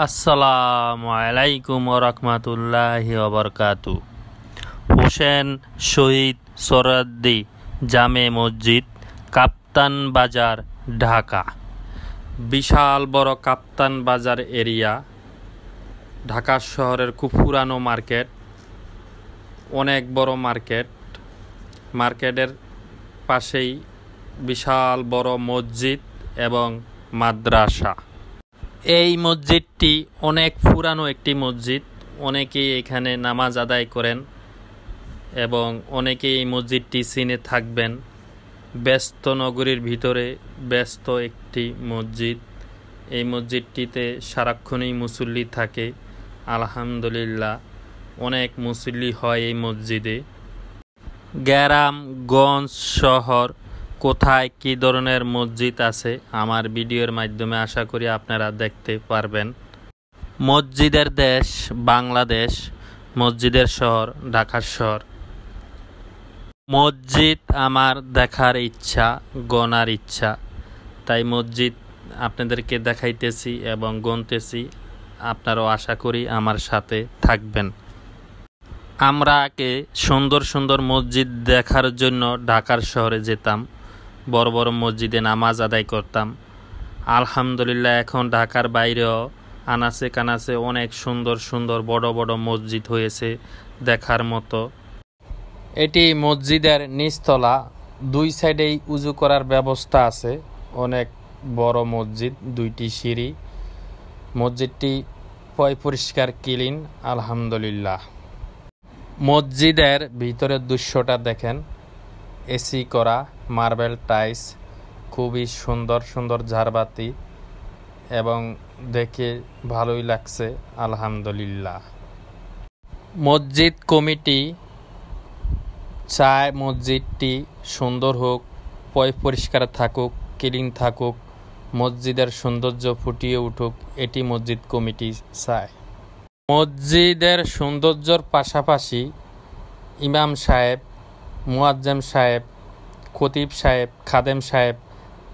আসসালামু আলাইকুম ওরহমাতুল্লাহি ওয়াবারাকাতু। হোসেন শহীদ সোহরাওয়ার্দী জামে মসজিদ, কাপ্তান বাজার, ঢাকা। বিশাল বড় কাপ্তান বাজার এরিয়া, ঢাকা শহরের খুব পুরানো মার্কেট, অনেক বড় মার্কেট। মার্কেটের পাশেই বিশাল বড় মসজিদ এবং মাদ্রাসা। এই মসজিদটি অনেক পুরানো একটি মসজিদ, অনেকেই এখানে নামাজ আদায় করেন এবং অনেকেই এই মসজিদটি চিনে থাকবেন। ব্যস্ত নগরীর ভিতরে ব্যস্ত একটি মসজিদ। এই মসজিদটিতে সারাক্ষণই মুসল্লি থাকে, আলহামদুলিল্লাহ অনেক মুসল্লি হয় এই মসজিদে। গ্রাম গঞ্জ শহর কোথায় কী ধরনের মসজিদ আছে আমার ভিডিওর মাধ্যমে আশা করি আপনারা দেখতে পারবেন। মসজিদের দেশ বাংলাদেশ, মসজিদের শহর ঢাকা শহর। মসজিদ আমার দেখার ইচ্ছা, গণার ইচ্ছা, তাই মসজিদ আপনাদেরকে দেখাইতেছি এবং গণতেছি। আপনারাও আশা করি আমার সাথে থাকবেন। আমরা আগে সুন্দর সুন্দর মসজিদ দেখার জন্য ঢাকার শহরে যেতাম, বড় বড় মসজিদে নামাজ আদায় করতাম। আলহামদুলিল্লাহ এখন ঢাকার বাইরেও আনাচে কানাচে অনেক সুন্দর সুন্দর বড় বড় মসজিদ হয়েছে দেখার মতো। এটি মসজিদের নিচতলা, দুই সাইডেই উজু করার ব্যবস্থা আছে। অনেক বড় মসজিদ, দুইটি সিঁড়ি। মসজিদটি পরিষ্কার ক্লিন, আলহামদুলিল্লাহ। মসজিদের ভিতরের দৃশ্যটা দেখেন, এসি করা, মার্বেল টাইলস, খুবই সুন্দর সুন্দর ঝাড়বাতি এবং দেখে ভালোই লাগছে, আলহামদুলিল্লাহ। মসজিদ কমিটি চায় মসজিদটি সুন্দর হোক, পরিষ্কার থাকুক, ক্লিন থাকুক, মসজিদের সৌন্দর্য ফুটিয়ে উঠুক, এটি মসজিদ কমিটি চায়। মসজিদের সৌন্দর্যর পাশাপাশি ইমাম সাহেব, মুয়াজ্জেম সাহেব, খতিব সাহেব, খাদেম সাহেব,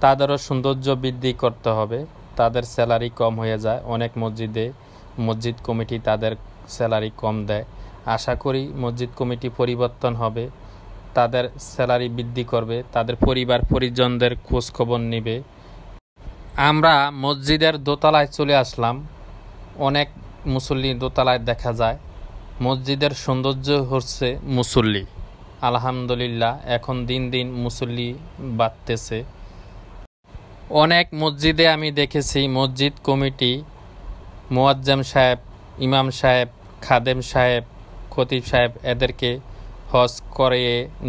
তাদেরও সৌন্দর্য বৃদ্ধি করতে হবে। তাদের স্যালারি কম হয়ে যায় অনেক মসজিদে, মসজিদ কমিটি তাদের স্যালারি কম দেয়। আশা করি মসজিদ কমিটি পরিবর্তন হবে, তাদের স্যালারি বৃদ্ধি করবে, তাদের পরিবার পরিজনদের খোঁজখবর নেবে। আমরা মসজিদের দোতলায় চলে আসলাম, অনেক মুসল্লি দোতলায় দেখা যায়। মসজিদের সৌন্দর্য হচ্ছে মুসল্লি, আলহামদুলিল্লাহ এখন দিন দিন মুসল্লি বাড়তেছে। অনেক মসজিদে আমি দেখেছি মসজিদ কমিটি মুয়াজ্জেম সাহেব, ইমাম সাহেব, খাদেম সাহেব, খতিব সাহেব এদেরকে হজ করে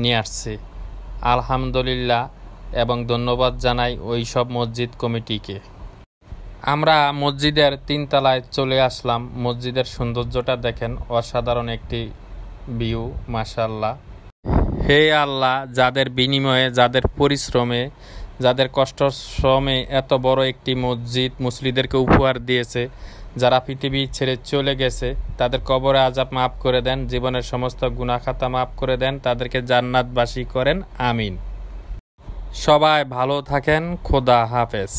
নিয়ে আসছে, আলহামদুলিল্লাহ এবং ধন্যবাদ জানাই ওই সব মসজিদ কমিটিকে। আমরা মসজিদের তিনতলায় চলে আসলাম। মসজিদের সৌন্দর্যটা দেখেন, অসাধারণ একটি ভিউ, মাশাআল্লাহ। হে আল্লাহ, যাদের বিনিময়ে, যাদের পরিশ্রমে, যাদের কষ্ট শ্রমে এত বড় একটি মসজিদ মুসলিদেরকে উপহার দিয়েছে, যারা পৃথিবী ছেড়ে চলে গেছে তাদের কবরে আযাব মাফ করে দেন, জীবনের সমস্ত গুনাহ খাতা মাফ করে দেন, তাদেরকে জান্নাতবাসী করেন, আমিন। সবাই ভালো থাকেন, খোদা হাফেজ।